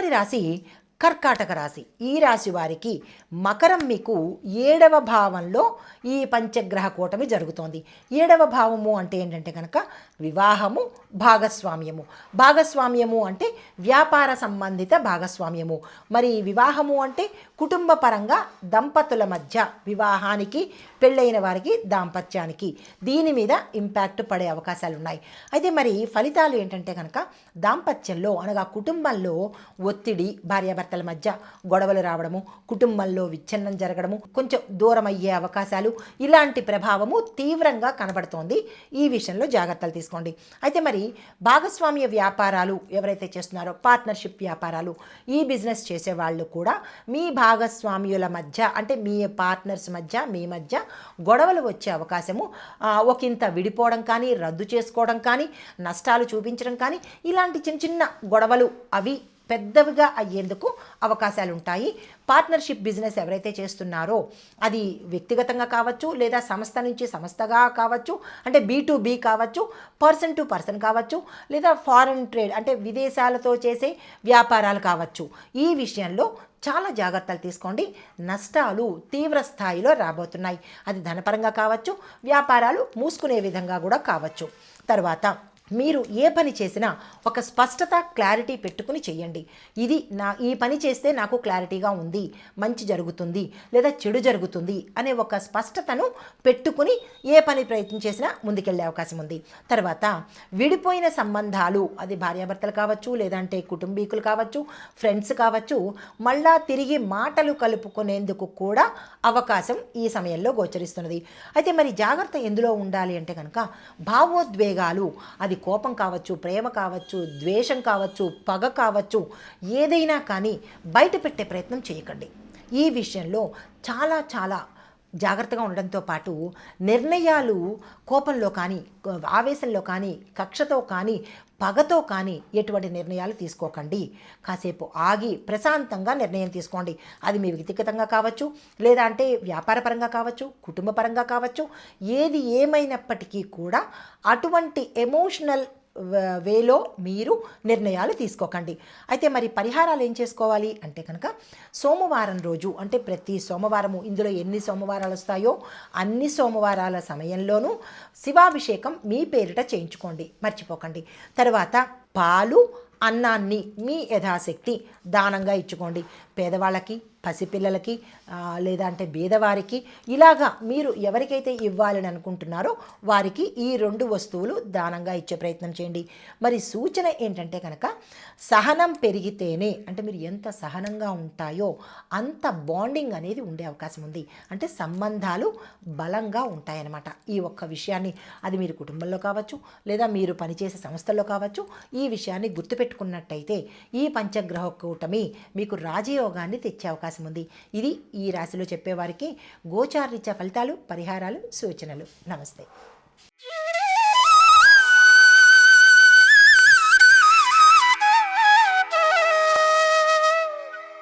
తదుపరి రాశి కర్కాటక రాశి. ఈ రాశి వారికి మకరం మీకు 7వ భావంలో ఈ పంచగ్రహ కూటమి జరుగుతోంది. 7వ భావము అంటే ఏంటంటే కనుక వివాహము, భాగస్వామ్యము. భాగస్వామ్యము అంటే వ్యాపార సంబంధిత భాగస్వామ్యము. మరి వివాహము అంటే కుటుంబ పరంగా దంపతుల మధ్య వివాహానికి, పెళ్ళైన వారికి దాంపత్యానికి దీని మీద ఇంపాక్ట్ పడే అవకాశాలు ఉన్నాయి. అయితే మరి ఫలితాలు ఏంటంటే కనుక దాంపత్యంలో అనగా కుటుంబంలో ఒత్తిడి, భార్యాభర్తల మధ్య గొడవలు రావడము, కుటుంబంలో విచ్ఛిన్నం జరగడము, కొంచెం దూరం అయ్యే అవకాశాలు, ఇలాంటి ప్రభావము తీవ్రంగా కనబడుతోంది. ఈ విషయంలో జాగ్రత్తలు తీసుకోండి. అయితే మరి భాగస్వామ్య వ్యాపారాలు ఎవరైతే చేస్తున్నారో, పార్ట్నర్షిప్ వ్యాపారాలు, ఈ బిజినెస్ చేసేవాళ్ళు కూడా మీ భాగస్వామ్యుల మధ్య అంటే మీ పార్ట్నర్స్ మధ్య, మీ మధ్య గొడవలు వచ్చే అవకాశము, ఒకంత విడిపోవడం కానీ, రద్దు చేసుకోవడం కానీ, నష్టాలు చూపించడం కానీ, ఇలాంటి చిన్న చిన్న గొడవలు అవి పెద్దవిగా అయ్యేందుకు అవకాశాలు ఉంటాయి. పార్ట్నర్షిప్ బిజినెస్ ఎవరైతే చేస్తున్నారో అది వ్యక్తిగతంగా కావచ్చు, లేదా సంస్థ నుంచి సంస్థగా కావచ్చు, అంటే B2B కావచ్చు, పర్సన్ టు పర్సన్ కావచ్చు, లేదా ఫారెన్ ట్రేడ్ అంటే విదేశాలతో చేసే వ్యాపారాలు కావచ్చు. ఈ విషయంలో చాలా జాగ్రత్తలు తీసుకోండి. నష్టాలు తీవ్ర స్థాయిలో రాబోతున్నాయి. అది ధనపరంగా కావచ్చు, వ్యాపారాలు మూసుకునే విధంగా కూడా కావచ్చు. తర్వాత మీరు ఏ పని చేసినా ఒక స్పష్టత, క్లారిటీ పెట్టుకుని చేయండి. ఈ పని చేస్తే నాకు క్లారిటీగా ఉంది, మంచి జరుగుతుంది లేదా చెడు జరుగుతుంది అనే ఒక స్పష్టతను పెట్టుకుని ఏ పని ప్రయత్నం చేసినా ముందుకెళ్ళే అవకాశం ఉంది. తర్వాత విడిపోయిన సంబంధాలు, అది భార్యాభర్తలు కావచ్చు, లేదంటే కుటుంబీకులు కావచ్చు, ఫ్రెండ్స్ కావచ్చు, మళ్ళా తిరిగి మాటలు కలుపుకునేందుకు కూడా అవకాశం ఈ సమయంలో గోచరిస్తున్నది. అయితే మరి జాగ్రత్త ఎందులో ఉండాలి అంటే కనుక భావోద్వేగాలు, అది కోపం కావచ్చు, ప్రేమ కావచ్చు, ద్వేషం కావచ్చు, పగ కావచ్చు, ఏదైనా కానీ బయట పెట్టే ప్రయత్నం చేయకండి. ఈ విషయంలో చాలా చాలా జాగ్రత్తగా ఉండడంతో పాటు నిర్ణయాలు కోపంలో కానీ, ఆవేశంలో కానీ, కక్షతో కానీ, పగతో కానీ ఎటువంటి నిర్ణయాలు తీసుకోకండి. కాసేపు ఆగి ప్రశాంతంగా నిర్ణయం తీసుకోండి. అది మీ వ్యక్తిగతంగా కావచ్చు, లేదా అంటే వ్యాపారపరంగా కావచ్చు, కుటుంబపరంగా కావచ్చు. ఏది ఏమైనప్పటికీ కూడా అటువంటి ఎమోషనల్ వేలో మీరు నిర్ణయాలు తీసుకోకండి. అయితే మరి పరిహారాలు ఏం చేసుకోవాలి అంటే కనుక సోమవారం రోజు, అంటే ప్రతి సోమవారము, ఇందులో ఎన్ని సోమవారాలు వస్తాయో అన్ని సోమవారాల సమయంలోనూ శివాభిషేకం మీ పేరిట చేయించుకోండి, మర్చిపోకండి. తర్వాత పాలు, అన్నాన్ని మీ యథాశక్తి దానంగా ఇచ్చుకోండి. పేదవాళ్ళకి, పసిపిల్లలకి, లేదా అంటే బీదవారికి, ఇలాగా మీరు ఎవరికైతే ఇవ్వాలని అనుకుంటున్నారో వారికి ఈ 2 వస్తువులు దానంగా ఇచ్చే ప్రయత్నం చేయండి. మరి సూచన ఏంటంటే కనుక సహనం పెరిగితేనే, అంటే మీరు ఎంత సహనంగా ఉంటాయో అంత బాండింగ్ అనేది ఉండే అవకాశం ఉంది. అంటే సంబంధాలు బలంగా ఉంటాయన్నమాట. ఈ ఒక్క విషయాన్ని, అది మీరు కుటుంబంలో కావచ్చు, లేదా మీరు పనిచేసే సంస్థల్లో కావచ్చు, ఈ విషయాన్ని గుర్తుపెట్టుకున్నట్టయితే ఈ పంచగ్రహ కూటమి మీకు రాజయోగాన్ని తెచ్చే అవకాశం ఉంది. ఇది ఈ రాశిలో చెప్పేవారికి గోచారరీత్యా ఫలితాలు, పరిహారాలు, సూచనలు. నమస్తే.